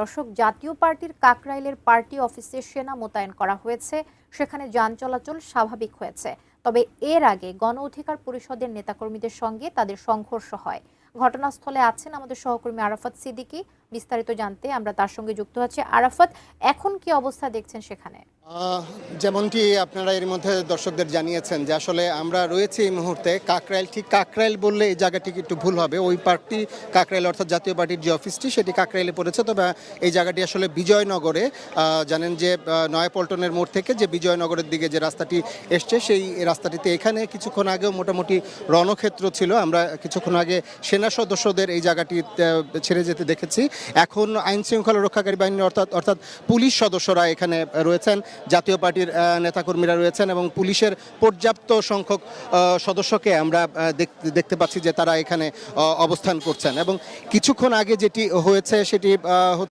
দর্শক, জাতীয় পার্টির কাকরাইলের পার্টি অফিসে সেনা মোতায়েন করা হয়েছে। সেখানে যান চলাচল স্বাভাবিক হয়েছে। তবে এর আগে গণ অধিকার পরিষদের নেতাকর্মীদের সঙ্গে তাদের সংঘর্ষ হয়। ঘটনাস্থলে আছেন আমাদের সহকর্মী আরাফাত সিদ্দিকী। বিস্তারিত জানতে আমরা তার সঙ্গে যুক্ত হচ্ছি। আরাফাত, এখন কি অবস্থা দেখছেন সেখানে? যেমনটি আপনারা এর মধ্যে দর্শকদের জানিয়েছেন যে আসলে আমরা রয়েছি এই মুহূর্তে কাকরাইল। ঠিক কাকরাইল বললে এই জায়গাটি একটু ভুল হবে। ওই পার্টি কাকরাইল অর্থাৎ জাতীয় পার্টির যে অফিসটি সেটি কাকরাইলে পড়েছে, তবে এই জায়গাটি আসলে বিজয়নগরে। জানেন যে নয়াপল্টনের মোড় থেকে যে বিজয়নগরের দিকে যে রাস্তাটি এসছে সেই রাস্তাটিতে এখানে কিছুক্ষণ আগেও মোটামুটি রণক্ষেত্র ছিল। আমরা কিছুক্ষণ আগে সেনা সদস্যদের এই জায়গাটি ছেড়ে যেতে দেখেছি। এখন আইন শৃঙ্খলা রক্ষাকারী বাহিনী অর্থাৎ পুলিশ সদস্যরা এখানে রয়েছেন, জাতীয় পার্টির নেতাকর্মীরা রয়েছেন এবং পুলিশের পর্যাপ্ত সংখ্যক সদস্যকে আমরা দেখতে পাচ্ছি যে তারা এখানে অবস্থান করছেন। এবং কিছুক্ষণ আগে যেটি হয়েছে সেটি